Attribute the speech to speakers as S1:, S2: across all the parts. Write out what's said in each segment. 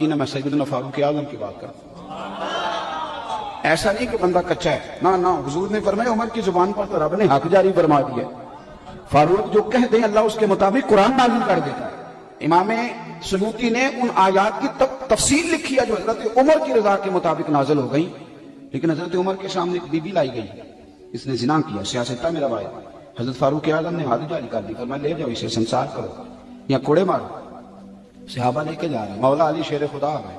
S1: میں سیدنا فاروق اعظم کی بات کرتا ہوں۔ ایسا نہیں کہ بندہ کچا ہے، نہ حضور نے فرمایا عمر کی زبان پر تو رب نے حق جاری فرما دیا، فاروق جو کہہ دیں اللہ اس کے مطابق قرآن نازل کر دیتا ہے۔ امام سیوطی نے ان آیات کی تفصیل لکھی ہے جو حضرت عمر کی رضا کے مطابق نازل ہو گئی، لیکن حضرت عمر کے سامنے ایک بی بی لائی گئی، اس نے زنا کیا، سیاست تھا میرا بھائی، حضرت فاروق اعظم نے حد جاری کر دی، فرمایا لے جاؤ اسے سنسار کرو یا کوڑے مارو۔ صحابہ لے کے جا رہے ہیں، مولا علی شیر خدا آ گئے،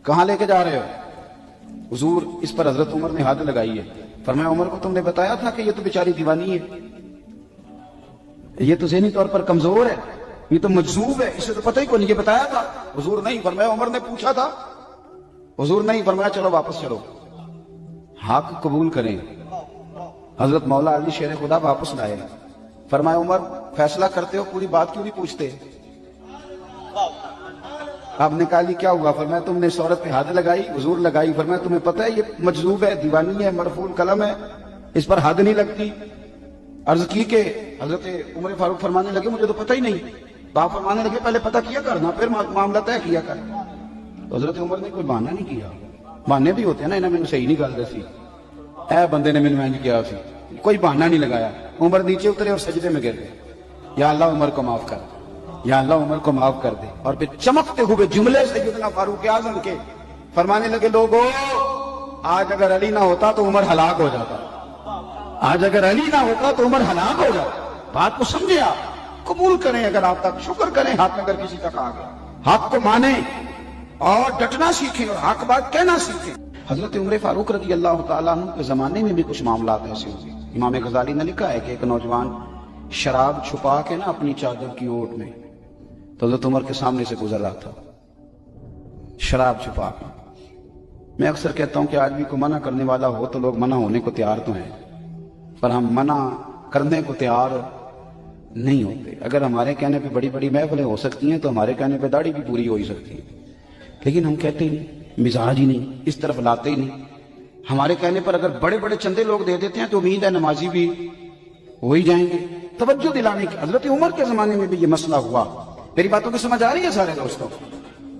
S1: کہاں لے کے جا رہے ہو؟ حضور اس پر حضرت عمر نے حد لگائی ہے، فرمایا عمر کو تم نے بتایا تھا کہ یہ تو بیچاری دیوانی ہے، یہ تو ذہنی طور پر کمزور ہے، یہ تو مجذوب ہے، اسے تو پتہ ہی کوئی نہیں، یہ بتایا تھا؟ حضور نہیں، فرمایا عمر نے پوچھا تھا؟ حضور نہیں، فرمایا چلو واپس چلو، حق قبول کریں۔ حضرت مولا علی شیر خدا واپس لائے، فرمایا عمر فیصلہ کرتے ہو پوری بات کیوں نہیں پوچھتے؟ آپ نے کہا کیا ہوا؟ فرمایا تم نے اس عورت پہ حد لگائی، حضور لگائی، فرمایا تمہیں پتہ ہے یہ مجذوب ہے، دیوانی ہے، مرفوع قلم ہے، اس پر حد نہیں لگتی؟ عرض کی کہ حضرت عمر فاروق فرمانے لگے مجھے تو پتہ ہی نہیں، باپ فرمانے لگے پہلے پتہ کیا کرنا پھر معاملہ طے کیا کر۔ تو حضرت عمر نے کوئی بہانہ نہیں کیا، بہانے بھی ہوتے ہیں نا، انہیں میں نے صحیح نہیں گل دسی، اے بندے نے میں نے کیا سی، کوئی بہانہ نہیں لگایا۔ عمر نیچے اترے اور سجدے میں گر گئے، یا اللہ عمر کو معاف کر، یا اللہ عمر کو معاف کر دے، اور پھر چمکتے ہوئے جملے سیدنا فاروق اعظم کے فرمانے لگے لوگو آج اگر علی نہ ہوتا تو عمر ہلاک ہو جاتا، آج اگر علی نہ ہوتا تو عمر ہلاک ہو جاتا۔ بات کو سمجھے، آپ قبول کریں، اگر آپ تک شکر کریں، حق اگر کسی تک آ گیا حق کو مانیں اور ڈٹنا سیکھیں اور حق بات کہنا سیکھیں۔ حضرت عمر فاروق رضی اللہ تعالیٰ عنہ کے زمانے میں بھی کچھ معاملات ایسے ہوئے۔ امام غزالی نے لکھا ہے کہ ایک نوجوان شراب چھپا کے نا اپنی چادر کی اوٹ میں تو حضرت عمر کے سامنے سے گزر رہا تھا، شراب چھپا کے۔ میں اکثر کہتا ہوں کہ آج بھی کوئی منع کرنے والا ہو تو لوگ منع ہونے کو تیار تو ہیں، پر ہم منع کرنے کو تیار نہیں ہوتے۔ اگر ہمارے کہنے پہ بڑی بڑی محفلیں ہو سکتی ہیں تو ہمارے کہنے پہ داڑھی بھی پوری ہو ہی سکتی ہے، لیکن ہم کہتے ہی نہیں، مزاج ہی نہیں، اس طرف لاتے ہی نہیں۔ ہمارے کہنے پر اگر بڑے بڑے چندے لوگ دے دیتے ہیں تو امید ہے نمازی بھی ہو ہی جائیں گے۔ توجہ دلانے کی، حضرت عمر کے زمانے میں بھی یہ مسئلہ ہوا۔ میری باتوں کی سمجھ آ رہی ہے سارے دوستوں؟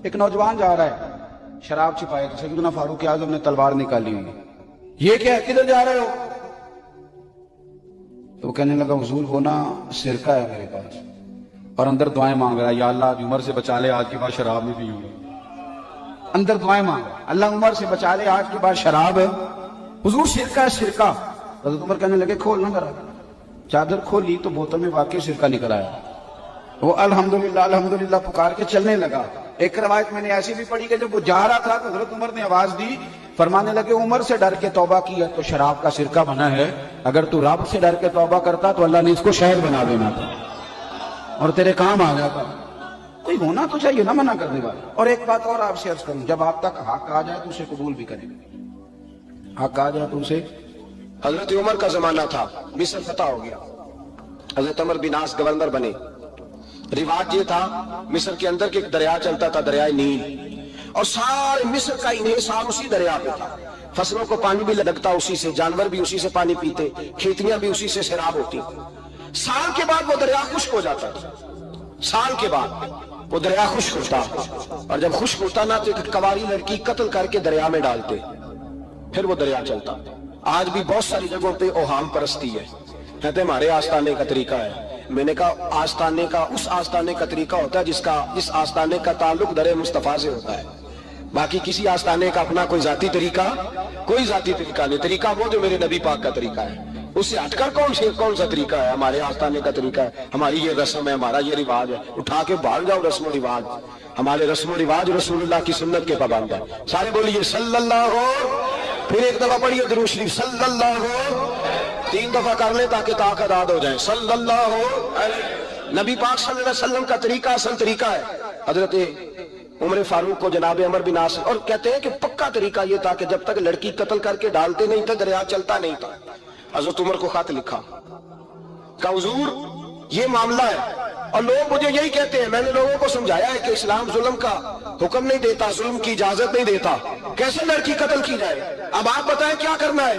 S1: ایک نوجوان جا رہا ہے شراب چھپائے تو سیدنا فاروق اعظم نے تلوار نکالی ہوئی، یہ کیا ہے، کدھر جا رہے ہو؟ تو وہ کہنے لگا حضور ہونا سرکہ ہے میرے پاس، اور اندر دعائیں مانگ رہا ہے، یا اللہ آج عمر سے بچا لے، آج کے بعد شراب نہیں پیوں گا۔ اندر دعائیں مانگ رہا ہے، اللہ عمر سے بچا لے، آج کے بعد شراب، حضور سرکہ ہے سرکہ۔ حضرت عمر کہنے لگے کھول نہ ذرا، چادر کھولی تو بوتل میں واقعی سرکہ نکل آیا۔ وہ الحمدللہ الحمدللہ پکار کے چلنے لگا۔ ایک روایت میں نے ایسی بھی پڑھی کہ جب وہ جا رہا تھا تو حضرت عمر نے آواز دی، فرمانے لگے عمر سے ڈر کے توبہ کی ہے تو شراب کا سرکہ بنا ہے، اگر تو رب سے ڈر کے توبہ کرتا تو اللہ نے اس کو شہد بنا دینا تھا اور تیرے کام آ جاتا۔ کوئی ہونا تو چاہیے نا منع کرنے والا۔ اور ایک بات اور آپ سے عرض کروں، جب آپ تک حق آ جائے تو اسے قبول بھی کریں، حق آ جائے تو اسے۔
S2: حضرت عمر کا زمانہ تھا، مصر فتح ہو گیا، حضرت عمر بن عاص گورنر بنے۔ رواج یہ تھا مصر کے اندر کہ ایک دریا چلتا تھا، دریائے نیل، اور سارے مصر کا انحصار اسی دریا پہ تھا، فصلوں کو پانی بھی لگتا اسی سے، جانور بھی اسی سے پانی پیتے، کھیتیاں بھی اسی سے سیراب ہوتی۔ سال کے بعد وہ دریا خشک ہو جاتا تھا، سال کے بعد وہ دریا خشک ہوتا، اور جب خشک ہوتا نا تو ایک کواری لڑکی قتل کر کے دریا میں ڈالتے، پھر وہ دریا چلتا۔ آج بھی بہت ساری جگہوں پہ اوہام پرستی ہے، کہتے ہمارے آستانے کا طریقہ ہے۔ میں نے کہا آستانے کا اس آستانے کا طریقہ ہوتا ہے جس آستانے کا تعلق در مصطفیٰ سے ہوتا ہے، باقی کسی آستانے کا اپنا کوئی ذاتی طریقہ نہیں۔ طریقہ وہ جو میرے نبی پاک کا طریقہ ہے، اس سے ہٹ کر کون سا طریقہ ہے؟ ہمارے آستانے کا طریقہ ہے، ہماری یہ رسم ہے، ہمارا یہ رواج ہے، اٹھا کے بھاگ جاؤ رسم و رواج۔ ہمارے رسم و رواج رسول اللہ کی سنت کے پابند ہے۔ سارے بولیے صلی اللہ ہو، پھر ایک دفعہ پڑھیے درود شریف صلی اللہ ہو، 3 دفعہ کر لیں تاکہ طاقت عاد ہو جائے، صلی اللہ ہو۔ نبی پاک صلی اللہ علیہ وسلم کا طریقہ اصل طریقہ ہے۔ حضرت عمر فاروق کو جناب عمر بن عاص، اور کہتے ہیں کہ پکا طریقہ یہ تھا کہ جب تک لڑکی قتل کر کے ڈالتے نہیں تھے دریا چلتا نہیں تھا۔ حضرت عمر کو خط لکھا کہ حضور یہ معاملہ ہے، اور لوگ مجھے یہی کہتے ہیں، میں نے لوگوں کو سمجھایا ہے کہ اسلام ظلم کا حکم نہیں دیتا، ظلم کی اجازت نہیں دیتا، کیسے لڑکی قتل کی جائے؟ اب آپ بتائیں کیا کرنا ہے؟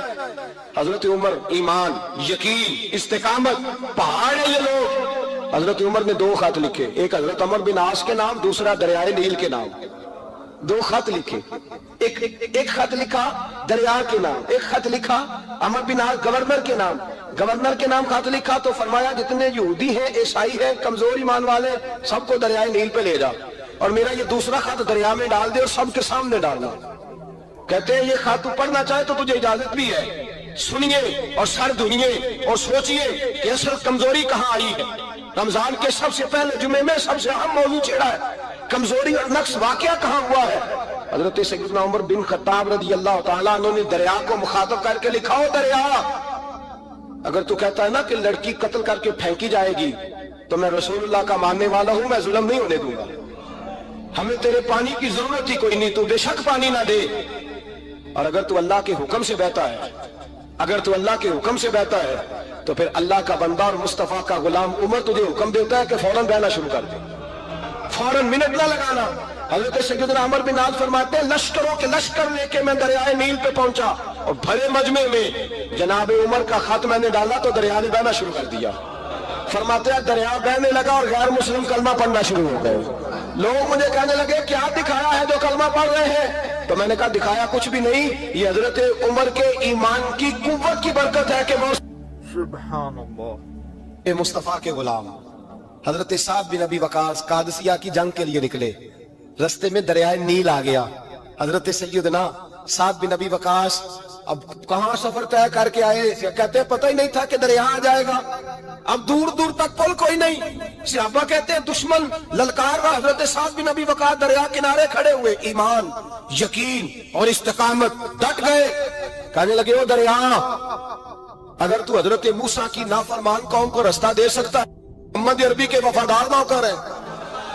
S2: حضرت عمر ایمان، یقین، استقامت، پہاڑ ہے یہ لوگ، حضرت عمر نے 2 خط لکھے, ایک حضرت عمر بن عاص کے نام, دوسرا دریائے نیل کے نام. 2 خط لکھے. ایک خط لکھا دریا کے نام, ایک خط لکھا عمر بن عاص گورنر کے نام. گورنر کے نام خط لکھا تو فرمایا جتنے یہودی ہیں, عیسائی ہیں, کمزور ایمان والے, سب کو دریائے نیل پہ لے جا, اور میرا یہ دوسرا خط دریا میں ڈال دے اور سب کے سامنے ڈالنا. کہتے ہیں یہ خط تو پڑھنا چاہے تو تجھے اجازت بھی ہے, سنیے اور سر دھنیے اور سوچئے کہ اصل کمزوری کہاں آئی ہے. رمضان کے سب سے پہلے جمعے میں سب سے اہم موضوع چھیڑا ہے, کمزوری اور نقص واقعہ کہاں ہوا ہے. حضرت سیدنا عمر بن خطاب رضی اللہ تعالیٰ عنہ نے دریا کو مخاطب کر کے لکھا, ہو دریا, اگر تو کہتا ہے نا کہ لڑکی قتل کر کے پھینکی جائے گی تو میں رسول اللہ کا ماننے والا ہوں, میں ظلم نہیں ہونے دوں گا. ہمیں تیرے پانی کی ضرورت ہی کوئی نہیں, تو بے شک پانی نہ دے. اور اگر تو اللہ کے حکم سے بہتا ہے, اگر تو اللہ کے حکم سے بہتا ہے تو پھر اللہ کا بندہ اور مصطفیٰ کا غلام عمر تجھے حکم دیتا ہے کہ فوراً بہنا شروع کر دے, فوراً منٹ نہ لگانا. حضرت سیدنا عمر بن عاص فرماتے ہیں لشکروں کے لشکر لے کے میں دریائے نیل پہ پہنچا, اور بھرے مجمع میں جناب عمر کا خط میں نے ڈالا تو دریا نے بہنا شروع کر دیا. فرماتے ہیں دریا بہنے لگا اور غیر مسلم کلمہ پڑھنا شروع ہو گئے. لوگ مجھے کہنے لگے کیا دکھایا ہے جو کلمہ پڑھ رہے ہیں, تو میں نے کہا دکھایا کچھ بھی نہیں, یہ حضرت عمر کے ایمان کی قوت کی برکت ہے کہ وہ
S3: سبحان اللہ.
S2: مصطفیٰ کے غلام حضرت سعد بن ابی وقاص قادسیہ کی جنگ کے لیے نکلے, رستے میں دریائے نیل آ گیا. حضرت سیدنا سعد بن ابی وقاص اب کہاں سفر طے کر کے آئے, کہتے ہیں پتہ ہی نہیں تھا کہ دریا آ جائے گا, اب دور دور تک پل کوئی نہیں. صحابہ کہتے ہیں دشمن للکار رہا, حضرت سعد بن ابی وقاص دریا کنارے کھڑے ہوئے, ایمان, یقین اور استقامت, ڈٹ گئے. کہنے لگے او دریا, اگر تو حضرت موسیٰ کی نافرمان قوم کو رستہ دے سکتا ہے, محمد عربی کے وفادار نوکر ہیں,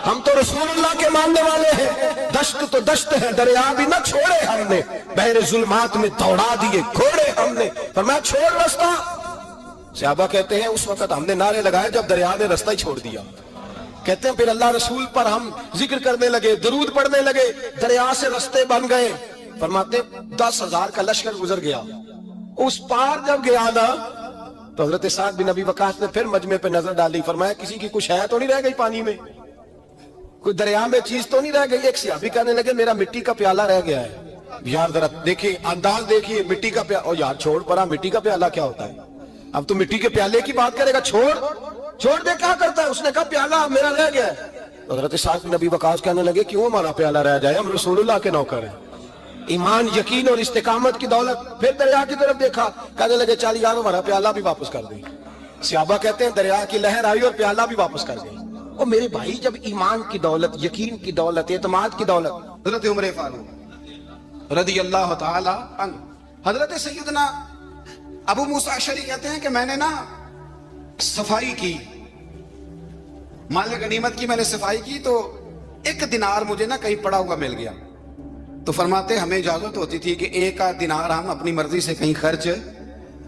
S2: ہم تو رسول اللہ کے ماننے والے ہیں, دشت تو دشت ہے, دریا بھی نہ چھوڑے ہم نے, بحر ظلمات میں دوڑا دیے گھوڑے ہم نے, فرمایا چھوڑ رستہ. صحابہ کہتے ہیں اس وقت ہم نے نعرے لگائے جب دریا نے رستہ ہی چھوڑ دیا. کہتے ہیں پھر اللہ رسول پر ہم ذکر کرنے لگے, درود پڑھنے لگے, دریا سے رستے بن گئے. فرماتے 10,000 کا لشکر گزر گیا. اس پار جب گیا نا تو حضرت سعد بن ابی وقاص نے پھر مجمع پہ نظر ڈالی, فرمایا کسی کی کچھ ہے تو نہیں رہ گئی پانی میں, کوئی دریا میں چیز تو نہیں رہ گئی. ایک صحابی کہنے لگے میرا مٹی کا پیالہ رہ گیا ہے. یار ذرا دیکھیے انداز دیکھیے, مٹی کا پیالہ, او یار چھوڑ پرا, مٹی کا پیالہ کیا ہوتا ہے, اب تو مٹی کے پیالے کی بات کرے گا, چھوڑ دے, کیا کرتا ہے. اس نے کہا پیالہ میرا رہ گیا ہے. حضرت سعد بن ابی وقاص کہنے لگے کیوں ہمارا پیالہ رہ جائے, ہم رسول اللہ کے نوکر ہیں. ایمان, یقین اور استقامت کی دولت. پھر دریا کی طرف دیکھا, کہنے لگے چل یار ہمارا پیالہ بھی واپس کر دیں. صحابہ کہتے ہیں دریا کی لہر آئی اور پیالہ بھی واپس کر گئی. اور میرے بھائی جب ایمان کی دولت, یقین کی دولت, اعتماد کی دولت.
S1: حضرت عمر فاروق رضی اللہ تعالی عنہ, حضرت سیدنا ابو موسیٰ اشعری کہتے ہیں کہ میں نے نا صفائی کی, مال غنیمت کی میں نے صفائی کی, تو 1 دینار مجھے نا کہیں پڑا ہوا مل گیا. تو فرماتے ہمیں اجازت ہوتی تھی کہ 1 دینار ہم اپنی مرضی سے کہیں خرچ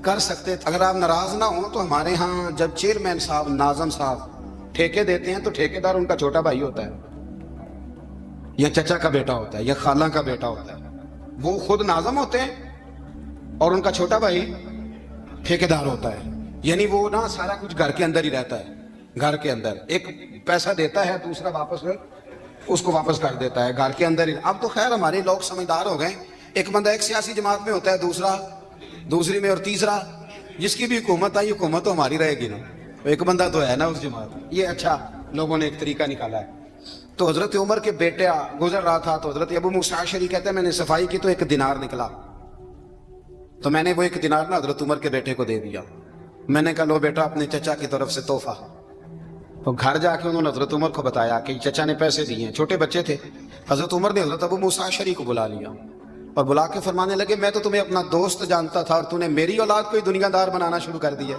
S1: کر سکتے. اگر آپ ناراض نہ ہوں تو ہمارے ہاں جب چیئرمین صاحب, ناظم صاحب ٹھیکے دیتے ہیں تو ٹھیکیدار ان کا چھوٹا بھائی ہوتا ہے, یا چچا کا بیٹا ہوتا ہے, یا خالہ کا بیٹا ہوتا ہے. وہ خود ناظم ہوتے ہیں اور ان کا چھوٹا بھائی ٹھیکیدار ہوتا ہے. یعنی وہ نا سارا کچھ گھر کے اندر ہی رہتا ہے, گھر کے اندر ایک پیسہ دیتا ہے, دوسرا واپس اس کو واپس کر دیتا ہے گھر کے اندر ہی. اب تو خیر ہمارے لوگ سمجھدار ہو گئے, ایک بندہ ایک سیاسی جماعت میں ہوتا ہے, دوسرا دوسری میں, اور تیسرا جس کی بھی حکومت آئی, حکومت تو ہماری رہے گی نا, ایک بندہ تو ہے نا اس جماعت. یہ اچھا لوگوں نے ایک طریقہ نکالا ہے. تو حضرت عمر کے بیٹا گزر رہا تھا, تو حضرت ابو موسیٰ اشعری کہتے ہیں میں نے صفائی کی تو 1 دینار نکلا, تو میں نے وہ 1 دینار نا حضرت عمر کے بیٹے کو دے دیا. میں نے کہا لو بیٹا اپنے چچا کی طرف سے تحفہ. تو گھر جا کے انہوں نے حضرت عمر کو بتایا کہ چچا نے پیسے دیے ہیں, چھوٹے بچے تھے. حضرت عمر نے حضرت ابو موسیٰ اشعری کو بلا لیا اور بلا کے فرمانے لگے میں تو تمہیں اپنا دوست جانتا تھا اور تو نے میری اولاد کو ہی دنیا دار بنانا شروع کر دیا,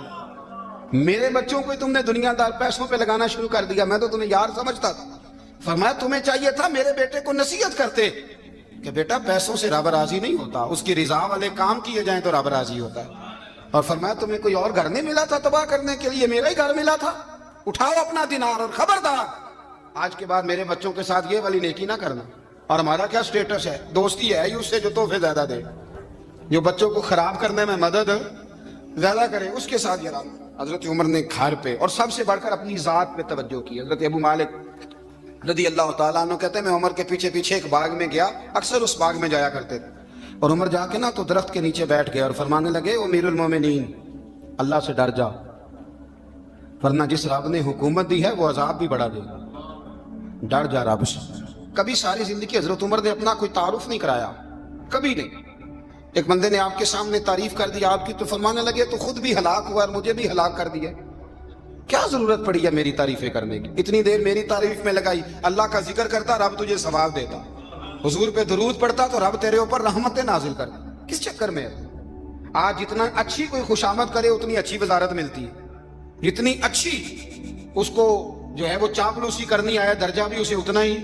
S1: میرے بچوں کو ہی تم نے دنیا دار پیسوں پہ لگانا شروع کر دیا, میں تو تمہیں یار سمجھتا تھا. فرمایا تمہیں چاہیے تھا میرے بیٹے کو نصیحت کرتے کہ بیٹا پیسوں سے رب راضی نہیں ہوتا, اس کی رضا والے کام کیے جائیں تو رب راضی ہوتا ہے. اور فرمایا تمہیں کوئی اور گھر نہیں ملا تھا تباہ کرنے کے لیے, میرا ہی گھر ملا تھا, اٹھاؤ اپنا دینار اور خبردار آج کے بعد میرے بچوں کے ساتھ یہ والی نیکی نہ کرنا. اور ہمارا کیا سٹیٹس ہے, دوستی ہے اس سے جو تحفے زیادہ دے, جو بچوں کو خراب کرنے میں مدد زیادہ کرے اس کے ساتھ یہ رہا. حضرت عمر نے گھر پہ اور سب سے بڑھ کر اپنی ذات پہ توجہ کی. حضرت ابو مالک رضی اللہ تعالیٰ عنہ کہتے ہیں میں عمر کے پیچھے پیچھے ایک باغ میں گیا, اکثر اس باغ میں جایا کرتے تھے, اور عمر جا کے نا تو درخت کے نیچے بیٹھ گئے اور فرمانے لگے امیر المومنین اللہ سے ڈر جا, ورنہ جس رب نے حکومت دی ہے وہ عذاب بھی بڑھا دے گا, ڈر جا رب سے. کبھی ساری زندگی حضرت عمر نے اپنا کوئی تعارف نہیں کرایا, کبھی نہیں. ایک بندے نے آپ کے سامنے تعریف کر دی آپ کی تو فرمانے لگے تو خود بھی ہلاک ہوا اور مجھے بھی ہلاک کر دیا, کیا ضرورت پڑی ہے میری تعریفیں کرنے کی, اتنی دیر میری تعریف میں لگائی, اللہ کا ذکر کرتا رب تجھے ثواب دیتا, حضور پہ درود پڑھتا تو رب تیرے اوپر رحمتیں نازل کرتا, کس چکر میں ہے؟ آج جتنا اچھی کوئی خوشامد کرے اتنی اچھی وزارت ملتی ہے, جتنی اچھی اس کو جو ہے وہ چاپلوسی کرنی آیا درجہ بھی اسے اتنا ہی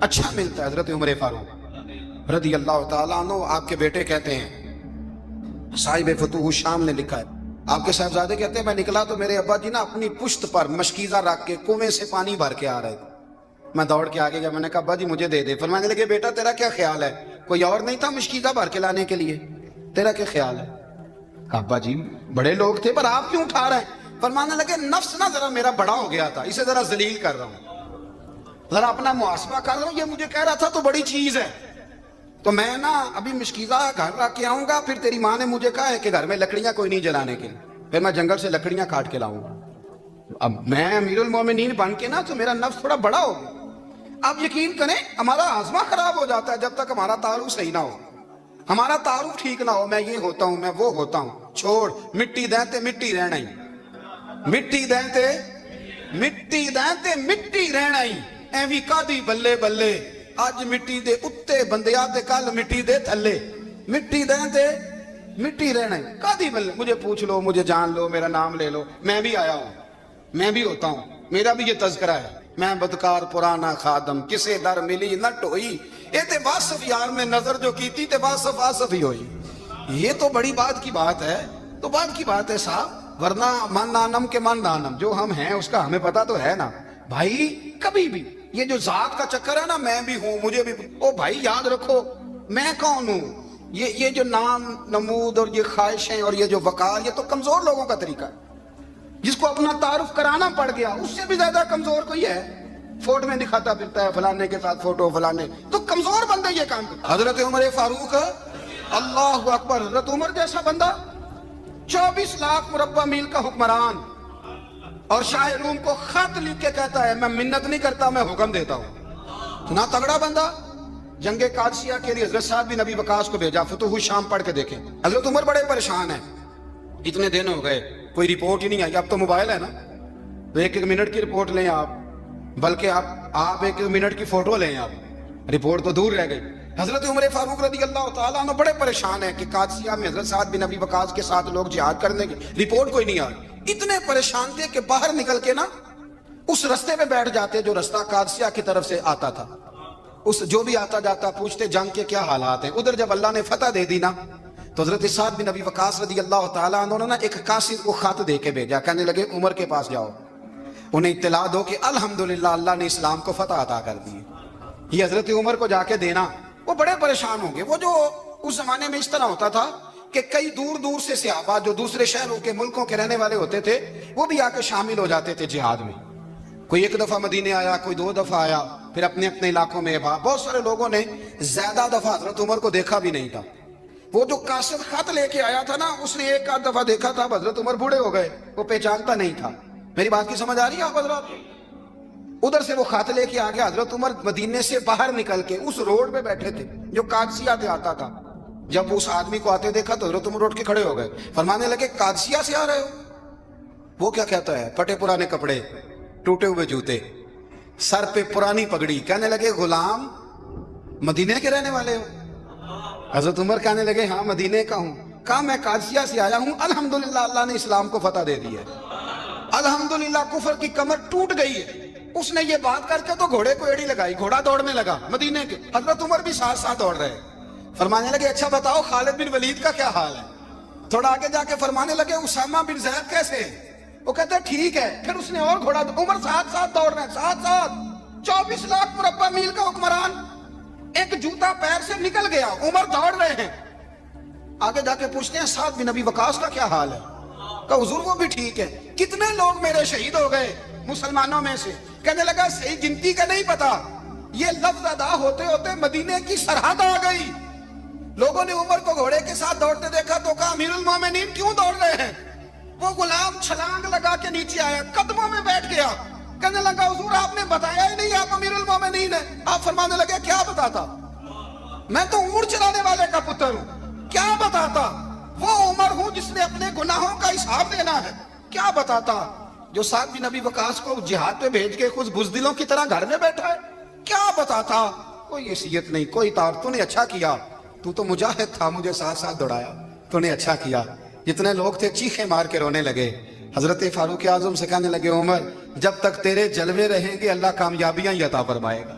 S1: اچھا ملتا ہے. حضرت عمر فاروق رضی اللہ تعالیٰ عنہ آپ کے بیٹے کہتے ہیں, صاحب فتوح الشام نے لکھا ہے, آپ کے صاحبزادے کہتے ہیں میں نکلا تو میرے ابا جی نا اپنی پشت پر مشکیزہ رکھ کے کنویں سے پانی بھر کے آ رہے تھے. میں دوڑ کے آگے گیا, میں نے کہا ابا جی مجھے دے دے. فرمانے لگے بیٹا تیرا کیا خیال ہے, کوئی اور نہیں تھا مشکیزہ بھر کے لانے کے لیے, تیرا کیا خیال ہے؟ ابا جی بڑے لوگ تھے پر آپ کیوں اٹھا رہے ہیں؟ فرمانے لگے نفس نا ذرا میرا بڑا ہو گیا تھا, اسے ذرا ذلیل کر رہا ہوں, ذرا اپنا محاسبہ کر رہا ہوں, یہ مجھے کہہ رہا تھا تو بڑی چیز ہے, تو میں نا ابھی مشکیزہ گھر رکھ کے آؤں گا, پھر تیری ماں نے مجھے کہا ہے کہ گھر میں لکڑیاں کوئی نہیں جلانے کے لیے, پھر میں جنگل سے لکڑیاں کاٹ کے لاؤں گا. اب میں امیر المومنین بن کے نا تو میرا نفس تھوڑا بڑا ہو گیا. آپ یقین کریں ہمارا آزما خراب ہو جاتا ہے جب تک ہمارا تعارف صحیح نہ ہو, ہمارا تعارف ٹھیک نہ ہو, میں یہ ہوتا ہوں میں وہ ہوتا ہوں, چھوڑ مٹی دیں تے مٹی رہنا ہی, مٹی دیں تے مٹی دیں تے مٹی رہنا ہی, ایویں کادی بلے بلے اج مٹی دے اتے بندیا تے کل مٹی دے تھلے, مٹی دیں تے مٹی رہنا ہی کادی بلے. مجھے پوچھ لو, مجھے جان لو, میرا نام لے لو, میں بھی آیا ہوں, میں بھی ہوتا ہوں, میرا بھی یہ تذکرہ ہے, میں بدکار پرانا خادم کسے در ملی نہ ٹوئی, اے تے واصف یار میں نظر جو کی تھی تے واصف واصف ہی ہوئی. یہ تو بڑی بات کی بات ہے, تو بات کی بات ہے صاحب, ورنہ من نانم کے من نانم, جو ہم ہیں اس کا ہمیں پتا تو ہے نا بھائی. کبھی بھی یہ جو ذات کا چکر ہے نا, میں بھی ہوں مجھے بھی, او بھائی یاد رکھو میں کون ہوں. یہ جو نام نمود اور یہ خواہشیں اور یہ جو وقار, یہ تو کمزور لوگوں کا طریقہ ہے. جس کو اپنا تعارف کرانا پڑ گیا اس سے بھی زیادہ کمزور کوئی ہے, فوٹو میں دکھاتا پھرتا ہے فلانے کے ساتھ فوٹو فلانے, تو کمزور بندے یہ کام کرتا. حضرت عمر فاروق اللہ اکبر, حضرت عمر جیسا بندہ 24 لاکھ مربع میل کا حکمران, اور شاہ روم کو خط لکھ کے کہتا ہے میں منت نہیں کرتا میں حکم دیتا ہوں. اتنا تگڑا بندہ. جنگ قادسیہ کے لیے حضرت سعد بن ابی وقاص کو بھیجا, فتوح الشام پڑھ کے دیکھیں. حضرت عمر بڑے پریشان ہیں, اتنے دن ہو گئے کوئی رپورٹ ہی نہیں آئی. اب تو موبائل ہے نا, تو ایک منٹ کی رپورٹ لیں آپ, بلکہ آپ ایک منٹ کی فوٹو لیں آپ, رپورٹ تو دور رہ گئی. حضرت عمر فاروق رضی اللہ تعالیٰ عنہ بڑے پریشان ہیں کہ قادسیہ میں حضرت سعد بن ابی وقاص کے ساتھ لوگ جہاد کرنے کی رپورٹ کوئی نہیں آئی. اتنے پریشان تھے کہ باہر نکل کے نا اس رستے پہ بیٹھ جاتے جو رستہ قادسیہ کی طرف سے آتا تھا. اس جو بھی آتا جاتا پوچھتے جنگ کے کیا حالات ہیں. ادھر جب اللہ نے فتح دے دی نا تو حضرت سعد بن ابی وقاص رضی اللہ تعالیٰ عنہ نے نا ایک قاصد کو خط دے کے بھیجا, کہنے لگے عمر کے پاس جاؤ, انہیں اطلاع دو کہ الحمدللہ اللہ نے اسلام کو فتح عطا کر دی. یہ حضرت عمر کو جا کے دینا, وہ بڑے پریشان ہوں گے. وہ جو اس زمانے میں اس طرح ہوتا تھا کہ کئی دور دور سے صحابہ جو دوسرے شہروں کے ملکوں کے رہنے والے ہوتے تھے وہ بھی آ کے شامل ہو جاتے تھے جہاد میں. کوئی ایک دفعہ مدینے آیا, کوئی 2 دفعہ آیا, پھر اپنے اپنے علاقوں میں. بہت سارے لوگوں نے زیادہ دفعہ حضرت عمر کو دیکھا بھی نہیں تھا. وہ جو قاصد خط لے کے آیا تھا نا اس نے ایک آدھ دفعہ دیکھا تھا, حضرت عمر بوڑھے ہو گئے, وہ پہچانتا نہیں تھا. میری بات کی سمجھ آ رہی ہے آپ حضرات؟ ادھر سے وہ خط لے کے آ گیا. حضرت عمر مدینے سے باہر نکل کے اس روڈ پہ بیٹھے تھے جو قادسیہ سے آتا تھا. جب اس آدمی کو آتے دیکھا تو حضرت عمر اٹھ کے کھڑے ہو گئے, فرمانے لگے قادسیہ سے آ رہے ہو؟ وہ کیا کہتا ہے, پھٹے پرانے کپڑے, ٹوٹے ہوئے جوتے, سر پہ پرانی پگڑی. کہنے لگے غلام مدینے کے رہنے والے ہو؟ حضرت عمر کہنے لگے ہاں مدینے کا ہوں. کہا میں قادسیہ سے آیا ہوں, الحمدللہ اللہ نے اسلام کو فتح دے دی ہے, الحمدللہ کفر کی کمر ٹوٹ گئی ہے. اس نے یہ بات کر کے تو گھوڑے کو ایڑی لگائی, گھوڑا دوڑنے لگا مدینے کے. حضرت عمر بھی ساتھ ساتھ دوڑ رہے. فرمانے لگے اچھا بتاؤ خالد بن ولید کا کیا حال ہے؟ تھوڑا آگے جا کے فرمانے لگے اسامہ بن زید کیسے ہیں؟ وہ کہتے ہیں ٹھیک ہے. پھر اس نے اور گھوڑا, عمر ساتھ ساتھ دوڑ رہے ہیں, ساتھ ساتھ. 24 لاکھ مربع میل کا حکمران, ایک جوتا پیر سے نکل گیا, عمر دوڑ رہے ہیں. آگے جا کے پوچھتے ہیں سعد بن ابی وقاص کا کیا حال ہے؟ کہا حضور وہ بھی ٹھیک ہے. کتنے لوگ میرے شہید ہو گئے مسلمانوں میں سے. کہنے لگا صحیح گنتی کا نہیں پتا. یہ لفظ ادا ہوتے ہوتے مدینے کی سرحد آ گئی. لوگوں نے عمر کو گھوڑے کے ساتھ دوڑتے دیکھا تو کہا امیر المومنین کیوں دوڑ رہے ہیں؟ وہ غلام چھلانگ لگا کے نیچے آیا, قدموں میں بیٹھ گیا. کہنے لگا حضور آپ نے بتایا ہی نہیں آپ امیر المومنین ہیں. آپ فرمانے لگے کیا بتاتا, میں تو اونٹ چلانے والے کا پتر ہوں, کیا بتاتا. وہ عمر ہوں جس نے اپنے گناہوں کا حساب دینا ہے, کیا بتاتا. جو سعد بن ابی وقاص کو جہاد پہ بھیج کے خود بزدلوں کی طرح گھر میں بیٹھا ہے, کیا بتاتا. کوئی حیثیت نہیں, کوئی تار. تو نے اچھا کیا, تو مجاہد تھا, مجھے ساتھ ساتھ دوڑایا, تو نے اچھا کیا. جتنے لوگ تھے چیخیں مار کے رونے لگے. حضرت فاروق اعظم سے کہنے لگے عمر جب تک تیرے جلوے رہیں گے اللہ کامیابیاں ہی عطا فرمائے گا,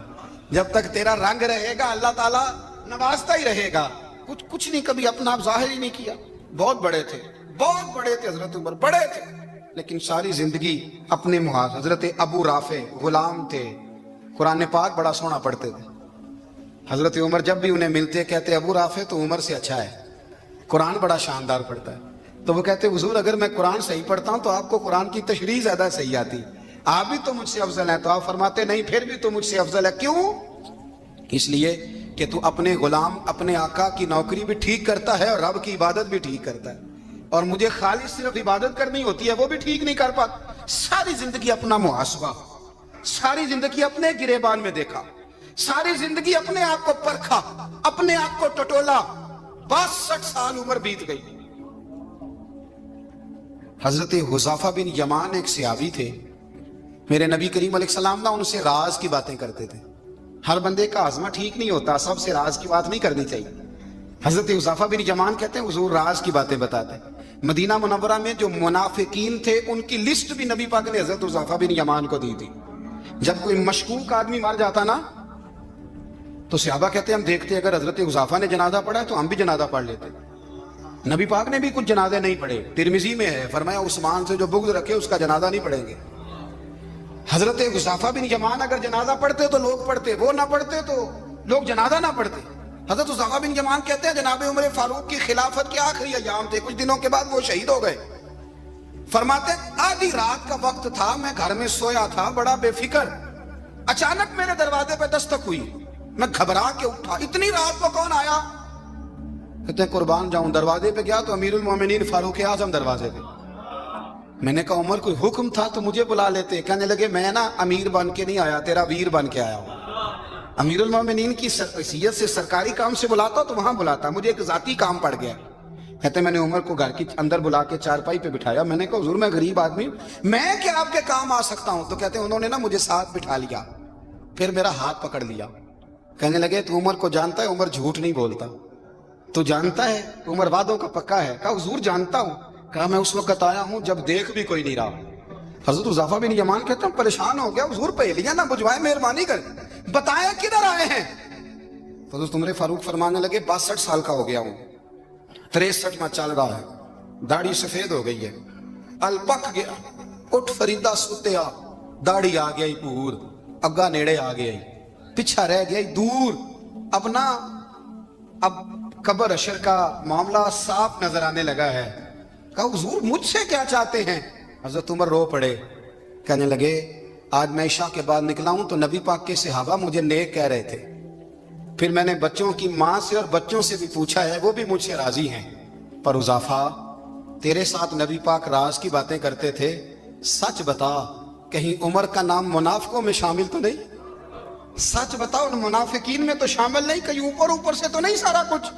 S1: جب تک تیرا رنگ رہے گا اللہ تعالیٰ نوازتا ہی رہے گا. کچھ نہیں, کبھی اپنا آپ ظاہر ہی نہیں کیا. بہت بڑے تھے, بہت بڑے تھے حضرت عمر, بڑے تھے, لیکن ساری زندگی اپنے محاذ. حضرت ابو رافع غلام تھے, قرآن پاک بڑا سونا پڑھتے تھے. حضرت عمر جب بھی انہیں ملتے کہتے ابو رافع تو عمر سے اچھا ہے, قرآن بڑا شاندار پڑھتا ہے. تو وہ کہتے حضور اگر میں قرآن صحیح پڑھتا ہوں تو آپ کو قرآن کی تشریح زیادہ صحیح آتی, آپ بھی تو مجھ سے افضل ہیں. تو آپ فرماتے نہیں پھر بھی تو مجھ سے افضل ہے. کیوں؟ اس لیے کہ تو اپنے غلام اپنے آقا کی نوکری بھی ٹھیک کرتا ہے اور رب کی عبادت بھی ٹھیک کرتا ہے, اور مجھے خالص صرف عبادت کرنی ہوتی ہے وہ بھی ٹھیک نہیں کر پاتا. ساری زندگی اپنا محاسبہ, ساری زندگی اپنے گریبان میں دیکھا, ساری زندگی اپنے آپ کو پرکھا, اپنے آپ کو ٹٹولا. 62 سال عمر بیت گئی. حضرت حذیفہ بن یمان ایک صحابی تھے, میرے نبی کریم علیہ السلام ان سے راز کی باتیں کرتے تھے. ہر بندے کا ہاضمہ ٹھیک نہیں ہوتا, سب سے راز کی بات نہیں کرنی چاہیے. حضرت حذیفہ بن یمان کہتے ہیں حضور راز کی باتیں بتاتے. مدینہ منورہ میں جو منافقین تھے ان کی لسٹ بھی نبی پاک نے حضرت حذیفہ بن یمان کو دی تھی. جب کوئی مشکوک آدمی مر جاتا نا تو صحابہ کہتے ہیں ہم دیکھتے اگر حضرت حذیفہ نے جنازہ پڑھا تو ہم بھی جنازہ پڑھ لیتے. نبی پاک نے بھی کچھ جنازے نہیں پڑھے. ترمذی میں ہے, فرمایا عثمان سے جو بغض رکھے اس کا جنازہ نہیں پڑھیں گے. حضرت حذیفہ بن یمان اگر جنازہ پڑھتے تو لوگ پڑھتے, وہ نہ پڑھتے تو لوگ جنازہ نہ پڑھتے. حضرت حذیفہ بن یمان کہتے ہیں جناب عمر فاروق کی خلافت کے آخری ایام تھے, کچھ دنوں کے بعد وہ شہید ہو گئے. فرماتے آدھی رات کا وقت تھا, میں گھر میں سویا تھا بڑا بے فکر, اچانک میرے دروازے پہ دستک ہوئی, میں گھبرا کے اٹھا, اتنی رات کو کون آیا؟ کہتے ہیں قربان جاؤں, دروازے پہ گیا تو امیر المومنین فاروق اعظم دروازے پہ. میں نے کہا عمر کوئی حکم تھا تو مجھے بلا لیتے. کہنے لگے میں نا امیر بن کے نہیں آیا, تیرا ویر بن کے آیا ہوں. امیر المومنین کی حیثیت سے سرکاری کام سے بلاتا تو وہاں بلاتا, مجھے ایک ذاتی کام پڑ گیا. کہتے میں نے عمر کو گھر کی اندر بلا کے چارپائی پہ بٹھایا. میں نے کہا حضور میں غریب آدمی ہوں, میں کیا آپ کے کام آ سکتا ہوں؟ تو کہتے ہیں انہوں نے نا مجھے ساتھ بٹھا لیا, پھر میرا ہاتھ پکڑ لیا. کہنے لگے تو عمر کو جانتا ہے؟ عمر جھوٹ نہیں بولتا. تو جانتا ہے؟ عمر وعدوں کا پکا ہے. کہا حضور جانتا ہوں. کہا میں اس وقت آیا ہوں جب دیکھ بھی کوئی نہیں رہا. حضرت حذیفہ بن یمان کہتے ہیں پریشان ہو گیا, حضور پہلیاں نہ بجھوائے, مہربانی کر بتائیں کدھر آئے ہیں. حضرت عمر فاروق فرمانے لگے 62 سال کا ہو گیا ہوں, 63 میں چل رہا ہے, داڑھی سفید ہو گئی ہے, الپک گیا, اٹھ فریدہ ستیا, داڑھی آ گئی پور, اگا نیڑے آ گئی, پیچھا رہ گئی دور. اپنا اب قبر اشر کا معاملہ صاف نظر آنے لگا ہے. کہا حضور مجھ سے کیا چاہتے ہیں؟ حضرت عمر رو پڑے. کہنے لگے آج میں عشاء کے بعد نکلا ہوں تو نبی پاک کے صحابہ مجھے نیک کہہ رہے تھے, پھر میں نے بچوں کی ماں سے اور بچوں سے بھی پوچھا ہے, وہ بھی مجھ سے راضی ہیں. پر حذیفہ تیرے ساتھ نبی پاک راز کی باتیں کرتے تھے, سچ بتا کہیں عمر کا نام منافقوں میں شامل تو نہیں؟ سچ بتا ان منافقین میں تو شامل نہیں, کہیں اوپر اوپر سے تو نہیں سارا کچھ؟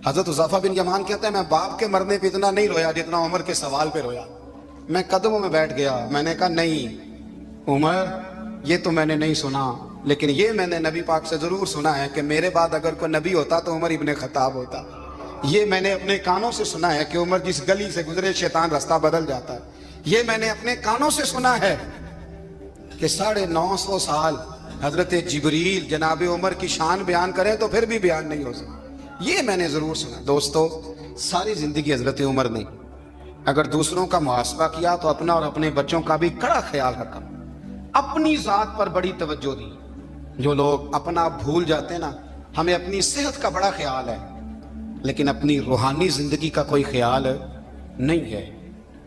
S1: حضرت حذیفہ بن یمان کہتے ہیں میں باپ کے مرنے پہ اتنا نہیں رویا جتنا عمر کے سوال پہ رویا. میں قدموں میں بیٹھ گیا. میں نے کہا نہیں عمر, یہ تو میں نے نہیں سنا, لیکن یہ میں نے نبی پاک سے ضرور سنا ہے کہ میرے بعد اگر کوئی نبی ہوتا تو عمر ابن خطاب ہوتا. یہ میں نے اپنے کانوں سے سنا ہے کہ عمر جس گلی سے گزرے شیطان رستہ بدل جاتا ہے. یہ میں نے اپنے کانوں سے سنا ہے کہ 950 سال حضرت جبریل جناب عمر کی شان بیان کریں تو پھر بھی بیان نہیں ہو سکتا. یہ میں نے ضرور سنا. دوستو ساری زندگی حضرت عمر نے اگر دوسروں کا محاسبہ کیا تو اپنا اور اپنے بچوں کا بھی کڑا خیال رکھا, اپنی ذات پر بڑی توجہ دی. جو لوگ اپنا بھول جاتے ہیں نا, ہمیں اپنی صحت کا بڑا خیال ہے لیکن اپنی روحانی زندگی کا کوئی خیال نہیں ہے.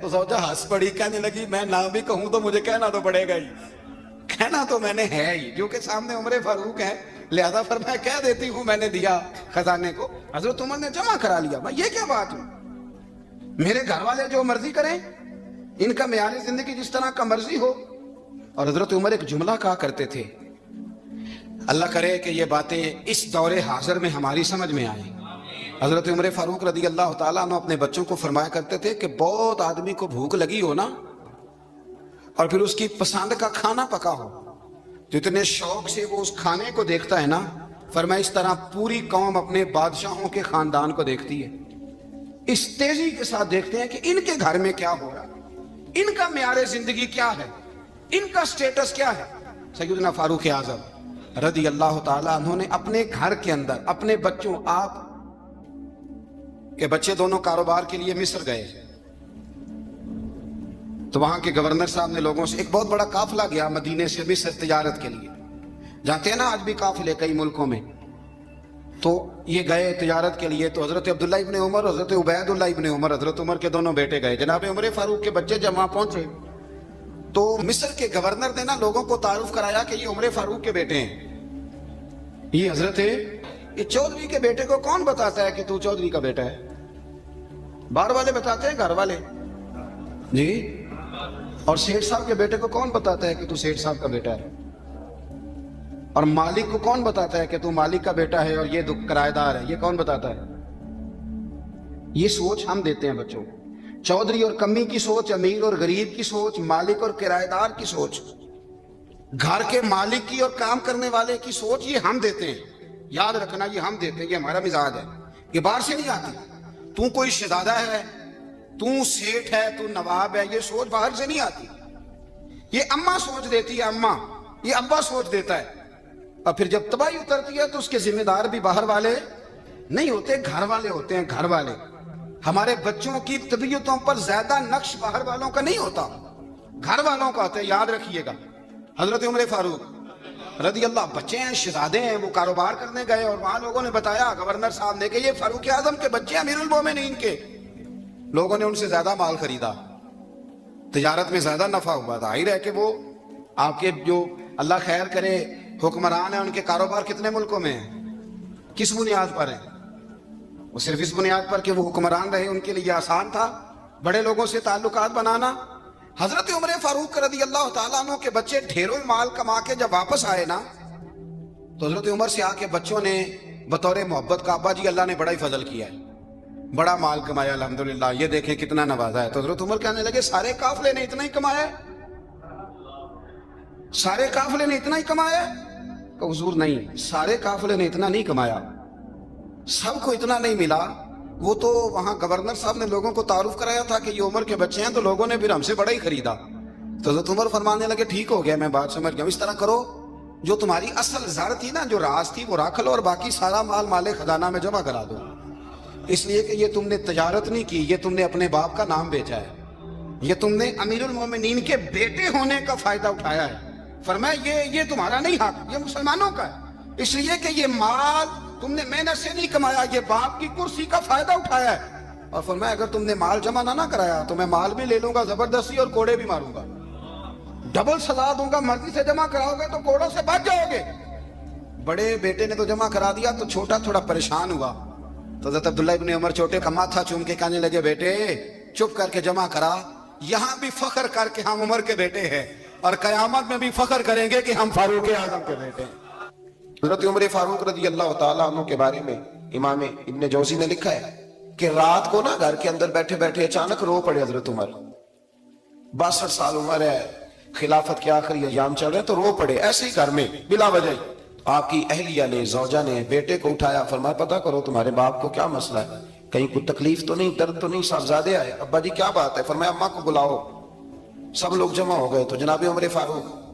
S1: تو زوجہ ہنس پڑی, کہنے لگی میں نہ بھی کہوں تو مجھے کہنا تو پڑے گا ہی, کہنا تو میں نے ہے ہی, جو کہ سامنے عمر فاروق ہے, لہذا فرمایا کہہ دیتی ہوں میں نے دیا خزانے کو. حضرت عمر نے جمع کرا لیا. بھائی یہ کیا بات ہے, میرے گھر والے جو مرضی کریں, ان کا معیار زندگی جس طرح کا مرضی ہو. اور حضرت عمر ایک جملہ کہا کرتے تھے, اللہ کرے کہ یہ باتیں اس دور حاضر میں ہماری سمجھ میں آئیں. حضرت عمر فاروق رضی اللہ تعالیٰ عنہ اپنے بچوں کو فرمایا کرتے تھے کہ بہت آدمی کو بھوک لگی ہو نا, اور پھر اس کی پسند کا کھانا پکا ہو, تو اتنے شوق سے وہ اس کھانے کو دیکھتا ہے نا, فرمایا اس طرح پوری قوم اپنے بادشاہوں کے خاندان کو دیکھتی ہے, اس تیزی کے ساتھ دیکھتے ہیں کہ ان کے گھر میں کیا ہو رہا, ان کا معیار زندگی کیا ہے, ان کا سٹیٹس کیا ہے. سیدنا فاروق اعظم رضی اللہ تعالیٰ عنہ نے اپنے گھر کے اندر اپنے بچوں, آپ کے بچے دونوں کاروبار کے لیے مصر گئے, تو وہاں کے گورنر صاحب نے لوگوں سے, ایک بہت بڑا قافلہ گیا مدینے سے مصر تجارت کے لیے, جانتے ہیں نا آج بھی قافلے کئی ملکوں میں, تو یہ گئے تجارت کے لیے. تو حضرت عبداللہ ابن عمر, حضرت عبید اللہ ابن عمر, حضرت عمر کے دونوں بیٹے گئے. جناب عمر فاروق کے بچے جب وہاں پہنچے تو مصر کے گورنر نے نا لوگوں کو تعارف کرایا کہ یہ عمر فاروق کے بیٹے ہیں. یہ حضرت, یہ چودھری کے بیٹے کو کون بتاتا ہے کہ تو چودھری کا بیٹا ہے؟ باہر والے بتاتے ہیں, گھر والے جی. اور سیٹھ صاحب کے بیٹے کو کون بتاتا ہے کہ تو سیٹھ صاحب کا بیٹا ہے؟ اور مالک کو کون بتاتا ہے کہ تو مالک کا بیٹا ہے اور یہ کرایہ دار ہے؟ یہ کون بتاتا ہے؟ یہ سوچ ہم دیتے ہیں بچوں کو. چودھری اور کمی کی سوچ, امیر اور غریب کی سوچ, مالک اور کرایہ دار کی سوچ, گھر کے مالک کی اور کام کرنے والے کی سوچ, یہ ہم دیتے ہیں. یاد رکھنا, یہ ہم دیتے ہیں, یہ ہمارا مزاج ہے, یہ باہر سے نہیں آتی. تو کوئی شہزادہ ہے, تو سیٹھ ہے, تو نواب ہے, یہ سوچ باہر سے نہیں آتی. یہ اماں سوچ دیتی ہے, اماں, یہ ابا سوچ دیتا ہے. اور پھر جب تباہی اترتی ہے تو اس کے ذمہ دار بھی باہر والے نہیں ہوتے, گھر والے ہوتے ہیں, گھر والے. ہمارے بچوں کی طبیعتوں پر زیادہ نقش باہر والوں کا نہیں ہوتا, گھر والوں کا ہوتا ہے. یاد رکھیے گا. حضرت عمر فاروق رضی اللہ, بچے ہیں, شہزادے ہیں, وہ کاروبار کرنے گئے, اور وہاں لوگوں نے بتایا گورنر صاحب نے کہ یہ فاروق اعظم کے بچے امیر المومنین کے. لوگوں نے ان سے زیادہ مال خریدا, تجارت میں زیادہ نفع ہوا. ظاہر ہے کہ وہ آپ کے جو اللہ خیر کرے حکمران ہیں, ان کے کاروبار کتنے ملکوں میں ہیں, کس بنیاد پر ہیں؟ وہ صرف اس بنیاد پر کہ وہ حکمران رہے, ان کے لیے آسان تھا بڑے لوگوں سے تعلقات بنانا. حضرت عمر فاروق رضی اللہ تعالیٰ عنہ کے بچے ڈھیروں مال کما کے جب واپس آئے نا, تو حضرت عمر سے آ کے بچوں نے بطور محبت کا, ابا جی اللہ نے بڑا ہی فضل کیا ہے, بڑا مال کمایا الحمدللہ, یہ دیکھیں کتنا نوازا ہے. تو حضرت عمر کہنے لگے سارے قافلے نے اتنا ہی کمایا ہے, سارے قافلے نے اتنا ہی کمایا ہے؟ کہ حضور نہیں, سارے قافلے نے اتنا نہیں کمایا, سب کو اتنا نہیں ملا. وہ تو وہاں گورنر صاحب نے لوگوں کو تعارف کرایا تھا کہ یہ عمر کے بچے ہیں, تو لوگوں نے پھر ہم سے بڑا ہی خریدا. تو حضرت عمر فرمانے لگے ٹھیک ہو گیا, میں بات سمجھ گیا, اس طرح کرو, جو تمہاری اصل زر تھی نا, جو راز تھی, وہ رکھ لو, اور باقی سارا مال مال خزانہ میں جمع کرا دو. اس لیے کہ یہ تم نے تجارت نہیں کی, یہ تم نے اپنے باپ کا نام بیچا ہے, یہ تم نے امیر المومنین کے بیٹے ہونے کا فائدہ اٹھایا ہے. فرمایا یہ تمہارا نہیں حق, یہ مسلمانوں کا ہے. اس لیے کہ یہ مال تم نے محنت سے نہیں کمایا, یہ باپ کی کرسی کا فائدہ اٹھایا ہے. اور فرمایا اگر تم نے مال جمع نہ کرایا تو میں مال بھی لے لوں گا زبردستی, اور کوڑے بھی ماروں گا, ڈبل سزا دوں گا. مرضی سے جمع کراؤ گے تو کوڑوں سے بچ جاؤ گے. بڑے بیٹے نے تو جمع کرا دیا, تو چھوٹا تھوڑا پریشان ہوا. تو حضرت عبداللہ ابن عمر چھوٹے کا ماتھا چوم کے کہنے لگے بیٹے چپ کر کے جمع کرا, یہاں بھی فخر کر کے ہم عمر کے بیٹے ہیں, اور قیامت میں بھی فخر کریں گے کہ ہم فاروق اعظم کے بیٹے ہیں. حضرت عمر فاروق رضی اللہ تعالیٰ عنہ کے بارے میں امام ابن جوزی نے لکھا ہے کہ رات کو نا گھر کے اندر بیٹھے بیٹھے اچانک رو پڑے حضرت عمر. 62 سال عمر ہے, خلافت کے آخری ایام چل رہے, تو رو پڑے ایسے ہی گھر میں بلا وجہ. آپ کی اہلیہ نے, زوجہ نے بیٹے کو اٹھایا, فرمایا پتہ کرو تمہارے باپ کو کیا مسئلہ ہے, کہیں کوئی تکلیف تو نہیں, درد تو نہیں, صاحبزادے آئے. ابا جی کیا بات ہے؟ فرمایا اماں کو بلاؤ. سب لوگ جمع ہو گئے. تو جناب عمر فاروق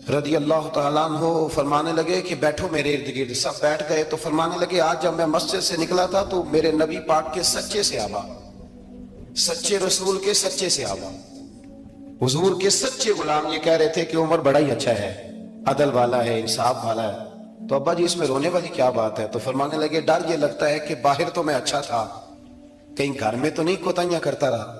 S1: رضی اللہ تعالیٰ عنہ فرمانے لگے کہ بیٹھو میرے ارد گرد. سب بیٹھ گئے. تو فرمانے لگے آج جب میں مسجد سے نکلا تھا تو میرے نبی پاک کے سچے سے آبا, سچے رسول کے سچے سے آبا, حضور کے سچے غلام یہ کہہ رہے تھے کہ عمر بڑا ہی اچھا ہے, عدل والا ہے, انصاف والا ہے. تو ابا جی اس میں رونے والی کیا بات ہے؟ تو فرمانے لگے ڈر یہ لگتا ہے کہ باہر تو میں اچھا تھا, کہیں گھر میں تو نہیں کوتاہیاں کرتا رہا,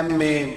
S1: MA